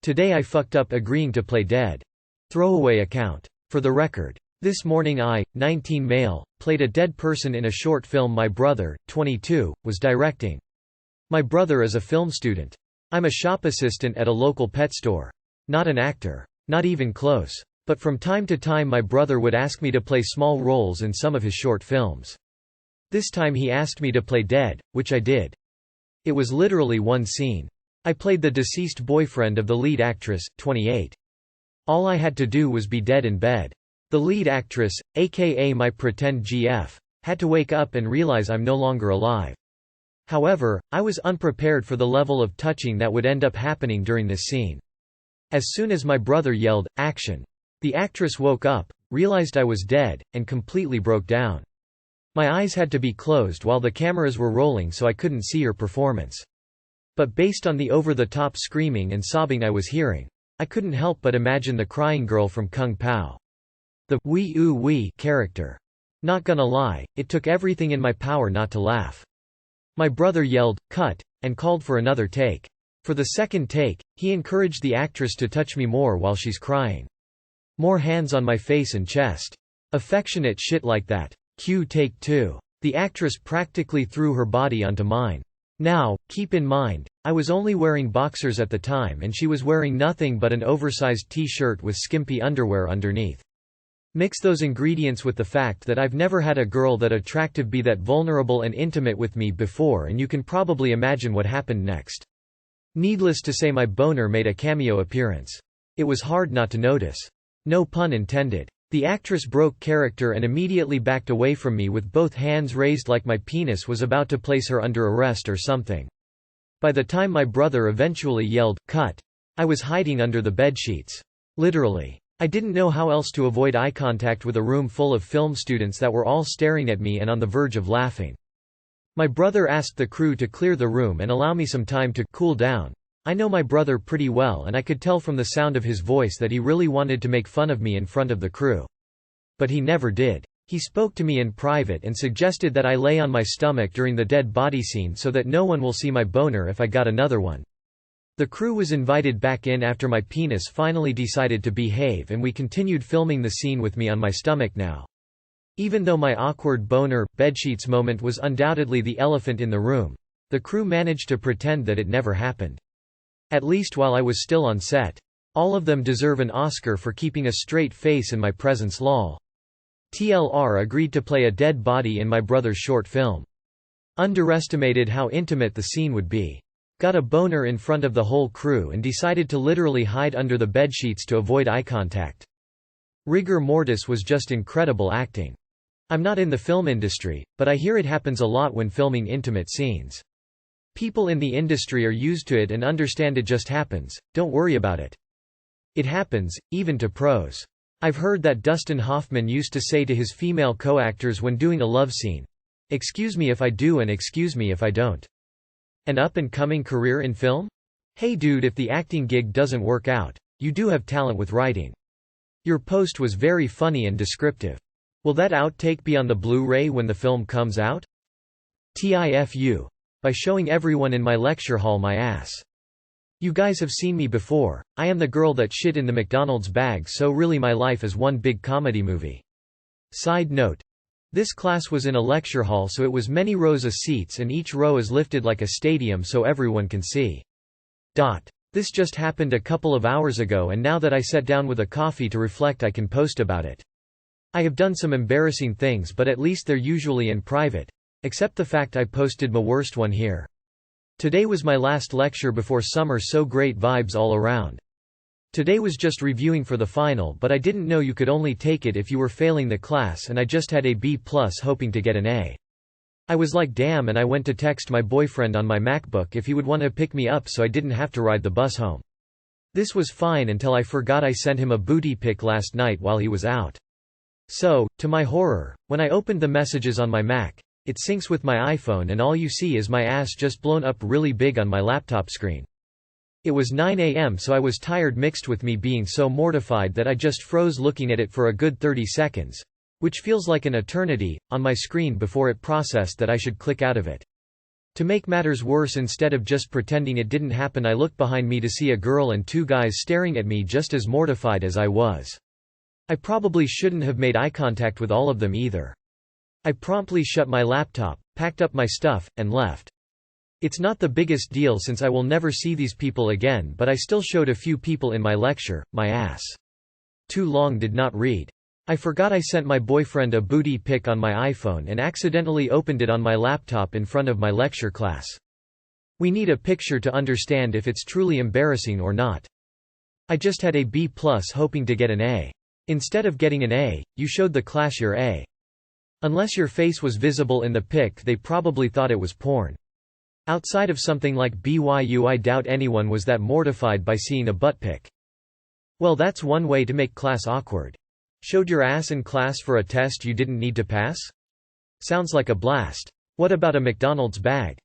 Today I fucked up agreeing to play dead. Throwaway account. For the record. This morning I, 19 male, played a dead person in a short film my brother, 22, was directing. My brother is a film student. I'm a shop assistant at a local pet store. Not an actor. Not even close. But from time to time my brother would ask me to play small roles in some of his short films. This time he asked me to play dead, which I did. It was literally one scene. I played the deceased boyfriend of the lead actress, 28. All I had to do was be dead in bed. The lead actress, aka my pretend GF, had to wake up and realize I'm no longer alive. However, I was unprepared for the level of touching that would end up happening during this scene. As soon as my brother yelled, "Action!" the actress woke up, realized I was dead, and completely broke down. My eyes had to be closed while the cameras were rolling so I couldn't see her performance. But based on the over-the-top screaming and sobbing I was hearing, I couldn't help but imagine the crying girl from Kung Pao. The "wee oo wee" character. Not gonna lie, it took everything in my power not to laugh. My brother yelled, "Cut," and called for another take. For the second take, he encouraged the actress to touch me more while she's crying. More hands on my face and chest. Affectionate shit like that. Cue take 2. The actress practically threw her body onto mine. Now, keep in mind, I was only wearing boxers at the time and she was wearing nothing but an oversized t-shirt with skimpy underwear underneath. Mix those ingredients with the fact that I've never had a girl that attractive be that vulnerable and intimate with me before, and you can probably imagine what happened next. Needless to say, my boner made a cameo appearance. It was hard not to notice. No pun intended. The actress broke character and immediately backed away from me with both hands raised like my penis was about to place her under arrest or something. By the time my brother eventually yelled, "Cut!" I was hiding under the bedsheets. Literally. I didn't know how else to avoid eye contact with a room full of film students that were all staring at me and on the verge of laughing. My brother asked the crew to clear the room and allow me some time to cool down. I know my brother pretty well and I could tell from the sound of his voice that he really wanted to make fun of me in front of the crew. But he never did. He spoke to me in private and suggested that I lay on my stomach during the dead body scene so that no one will see my boner if I got another one. The crew was invited back in after my penis finally decided to behave, and we continued filming the scene with me on my stomach now. Even though my awkward boner, bedsheets moment was undoubtedly the elephant in the room, the crew managed to pretend that it never happened. At least while I was still on set. All of them deserve an Oscar for keeping a straight face in my presence lol. TLR agreed to play a dead body in my brother's short film. Underestimated how intimate the scene would be. Got a boner in front of the whole crew and decided to literally hide under the bedsheets to avoid eye contact. Rigor mortis was just incredible acting. I'm not in the film industry, but I hear it happens a lot when filming intimate scenes. People in the industry are used to it and understand it just happens, don't worry about it. It happens, even to pros. I've heard that Dustin Hoffman used to say to his female co-actors when doing a love scene, "Excuse me if I do and excuse me if I don't." An up-and-coming career in film? Hey dude, if the acting gig doesn't work out, you do have talent with writing. Your post was very funny and descriptive. Will that outtake be on the Blu-ray when the film comes out? TIFU. By showing everyone in my lecture hall my ass. You guys have seen me before, I am the girl that shit in the McDonald's bag, so really my life is one big comedy movie. Side note. This class was in a lecture hall, so it was many rows of seats and each row is lifted like a stadium so everyone can see. This just happened a couple of hours ago and now that I sat down with a coffee to reflect I can post about it. I have done some embarrassing things but at least they're usually in private. Except the fact I posted my worst one here. Today was my last lecture before summer, so great vibes all around. Today was just reviewing for the final, but I didn't know you could only take it if you were failing the class and I just had a B+ hoping to get an A. I was like damn, and I went to text my boyfriend on my MacBook if he would want to pick me up so I didn't have to ride the bus home. This was fine until I forgot I sent him a booty pic last night while he was out. So, to my horror, when I opened the messages on my Mac, it syncs with my iPhone and all you see is my ass just blown up really big on my laptop screen. It was 9 a.m. so I was tired mixed with me being so mortified that I just froze looking at it for a good 30 seconds, which feels like an eternity, on my screen before it processed that I should click out of it. To make matters worse, instead of just pretending it didn't happen, I looked behind me to see a girl and two guys staring at me just as mortified as I was. I probably shouldn't have made eye contact with all of them either. I promptly shut my laptop, packed up my stuff, and left. It's not the biggest deal since I will never see these people again, but I still showed a few people in my lecture, my ass. Too long did not read. I forgot I sent my boyfriend a booty pic on my iPhone and accidentally opened it on my laptop in front of my lecture class. We need a picture to understand if it's truly embarrassing or not. I just had a B+ hoping to get an A. Instead of getting an A, you showed the class your A. Unless your face was visible in the pic, they probably thought it was porn. Outside of something like BYU, I doubt anyone was that mortified by seeing a butt pic. Well, that's one way to make class awkward. Showed your ass in class for a test you didn't need to pass? Sounds like a blast. What about a McDonald's bag?